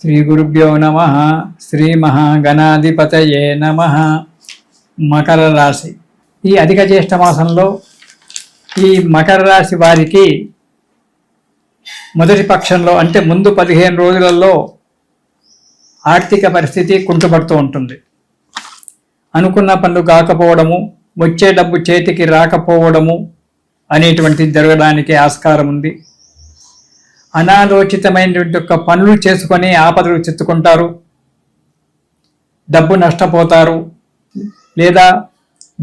శ్రీ గురుభ్యో నమః. శ్రీ మహాగణాధిపతయే నమః. మకర రాశి. ఈ అధిక జ్యేష్ఠ మాసంలో ఈ మకర రాశి వారికి మొదటి పక్షంలో అంటే ముందు 15 రోజులలో ఆర్థిక పరిస్థితి కుంటుపడుతూ ఉంటుంది. అనుకున్న పనులు కాకపోవడము, వచ్చే డబ్బు చేతికి రాకపోవడము అనేటువంటిది జరగడానికి ఆస్కారం ఉంది. అనాలోచితమైనటువంటి యొక్క పనులు చేసుకొని ఆపదలు చిత్తుకుంటారు, డబ్బు నష్టపోతారు, లేదా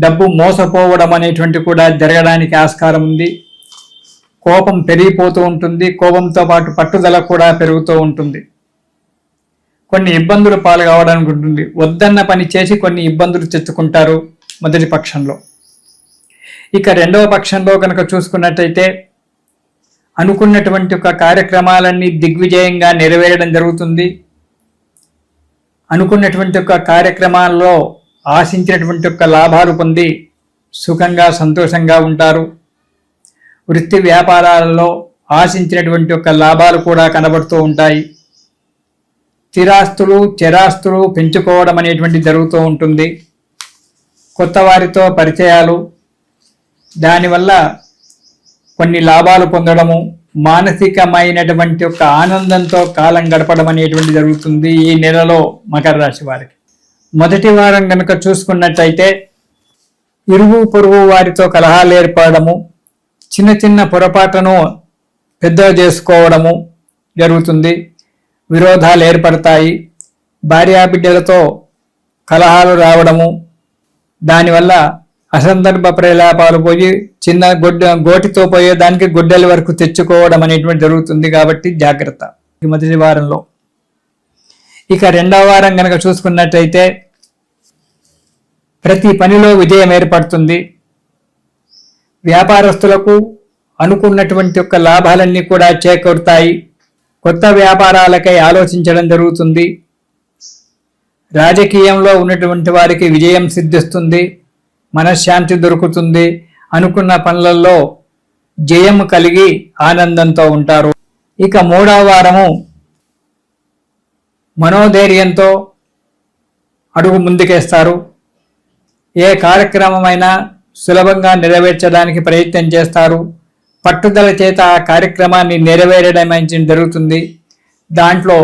డబ్బు మోసపోవడం అనేటువంటి కూడా జరగడానికి ఆస్కారం ఉంది. కోపం పెరిగిపోతూ ఉంటుంది, కోపంతో పాటు పట్టుదల కూడా పెరుగుతూ ఉంటుంది. కొన్ని ఇబ్బందులు పాలు కావడానికి ఉంటుంది. వద్దన్న పని చేసి కొన్ని ఇబ్బందులు తెచ్చుకుంటారు మొదటి పక్షంలో. ఇక రెండవ పక్షంలో కనుక చూసుకున్నట్టయితే అనుకున్నటువంటి ఒక కార్యక్రమాలన్నీ దిగ్విజయంగా నెరవేరడం జరుగుతుంది. అనుకున్నటువంటి ఒక కార్యక్రమాల్లో ఆశించినటువంటి ఒక లాభాలు పొంది సుఖంగా సంతోషంగా ఉంటారు. వృత్తి వ్యాపారాలలో ఆశించినటువంటి ఒక లాభాలు కూడా కనబడుతూ ఉంటాయి. స్థిరాస్తులు చరాస్తులు పెంచుకోవడం అనేటువంటి జరుగుతూ ఉంటుంది. కొత్త వారితో పరిచయాలు, దానివల్ల కొన్ని లాభాలు పొందడము, మానసికమైనటువంటి ఒక ఆనందంతో కాలం గడపడం అనేటువంటి జరుగుతుంది ఈ నెలలో మకర రాశి వారికి. మొదటి వారం కనుక చూసుకున్నట్టయితే ఇరుగు పొరుగు వారితో కలహాలు ఏర్పడము, చిన్న చిన్న పొరపాట్లను పెద్దగా చేసుకోవడము జరుగుతుంది. విరోధాలు ఏర్పడతాయి. భార్యాబిడ్డలతో కలహాలు రావడము, దానివల్ల అసందర్భ ప్రలాపాలు పోయి చిన్న గోటితో పోయేదానికి గుడ్డల వరకు తెచ్చుకోవడం అనేటువంటి జరుగుతుంది. కాబట్టి జాగ్రత్త ఈ మొదటి వారంలో. ఇక రెండవ వారం కనుక చూసుకున్నట్టయితే ప్రతి పనిలో విజయం ఏర్పడుతుంది. వ్యాపారస్తులకు అనుకున్నటువంటి యొక్క లాభాలన్నీ కూడా చేకూరుతాయి. కొత్త వ్యాపారాలకై ఆలోచించడం జరుగుతుంది. రాజకీయంలో ఉన్నటువంటి వారికి విజయం సిద్ధిస్తుంది, మనశ్శాంతి దొరుకుతుంది. అనుకున్న పనులలో జయం కలిగి ఆనందంతో ఉంటారు. ఇక మూడవ వారము మనోధైర్యంతో అడుగు ముందుకేస్తారు. ఏ కార్యక్రమమైనా సులభంగా నెరవేర్చడానికి ప్రయత్నం చేస్తారు. పట్టుదల చేత ఆ కార్యక్రమాన్ని నెరవేరడం జరుగుతుంది. దాంట్లో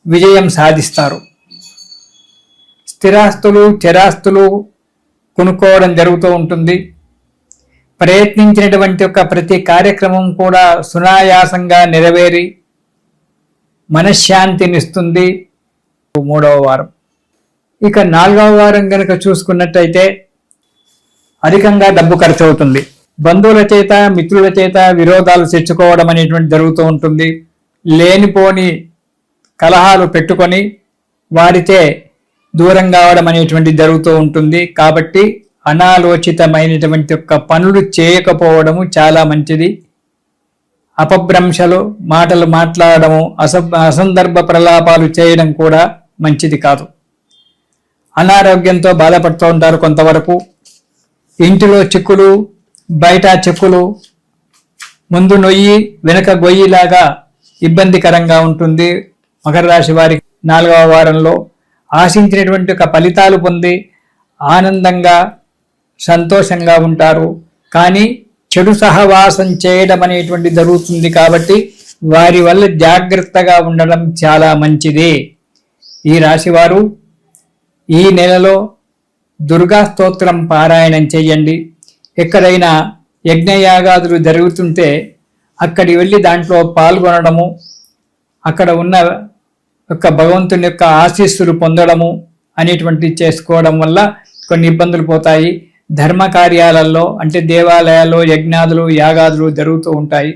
విజయం సాధిస్తారు. స్థిరాస్తులు చరాస్తులు కొనుక్కోవడం జరుగుతూ ఉంటుంది. ప్రయత్నించినటువంటి ఒక ప్రతి కార్యక్రమం కూడా సునాయాసంగా నెరవేరి మనశ్శాంతినిస్తుంది మూడవ వారం. ఇక నాలుగవ వారం కనుక చూసుకున్నట్టయితే అధికంగా డబ్బు ఖర్చు అవుతుంది. బంధువుల చేత మిత్రుల చేత విరోధాలు తెచ్చుకోవడం అనేటువంటి జరుగుతూ ఉంటుంది. లేనిపోని కలహాలు పెట్టుకొని వారితే దూరం కావడం అనేటువంటి జరుగుతూ ఉంటుంది. కాబట్టి అనాలోచితమైనటువంటి యొక్క పనులు చేయకపోవడము చాలా మంచిది. అపభ్రంశలు మాటలు మాట్లాడము, అసందర్భ ప్రలాపాలు చేయడం కూడా మంచిది కాదు. అనారోగ్యంతో బాధపడుతూ ఉంటారు కొంతవరకు. ఇంటిలో చిక్కులు, బయట చెక్కులు, ముందు నొయ్యి వెనక గొయ్యిలాగా ఇబ్బందికరంగా ఉంటుంది మకర రాశి వారికి. నాలుగవ వారంలో ఆశించినటువంటి ఒక ఫలితాలు పొంది ఆనందంగా సంతోషంగా ఉంటారు. కానీ చెడు సహవాసం చేయడం అనేటువంటి జరుగుతుంది. కాబట్టి వారి వల్ల జాగ్రత్తగా ఉండడం చాలా మంచిది. ఈ రాశివారు ఈ నెలలో దుర్గా స్తోత్రం పారాయణం చేయండి. ఎక్కడైనా యజ్ఞయాగాదులు జరుగుతుంటే అక్కడికి వెళ్ళి దాంట్లో పాల్గొనడము, అక్కడ ఉన్న యొక్క భగవంతుని యొక్క ఆశీస్సులు పొందడము అనేటువంటి చేసుకోవడం వల్ల కొన్ని ఇబ్బందులు పోతాయి. ధర్మ కార్యాలలో అంటే దేవాలయాల్లో యజ్ఞాదులు యాగాదులు జరుగుతూ ఉంటాయి.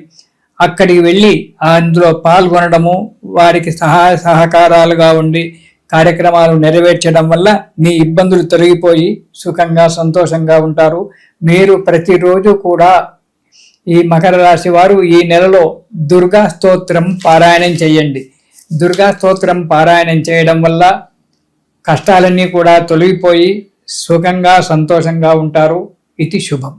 అక్కడికి వెళ్ళి అందులో పాల్గొనడము, వారికి సహాయ సహకారాలుగా ఉండి కార్యక్రమాలు నెరవేర్చడం వల్ల మీ ఇబ్బందులు తొలగిపోయి సుఖంగా సంతోషంగా ఉంటారు. మీరు ప్రతిరోజు కూడా ఈ మకర రాశి వారు ఈ నెలలో దుర్గా స్తోత్రం పారాయణం చేయండి. దుర్గా స్తోత్రం పారాయణం చేయడం వల్ల కష్టాలన్నీ కూడా తొలగిపోయి సుఖంగా సంతోషంగా ఉంటారు. ఇది శుభం.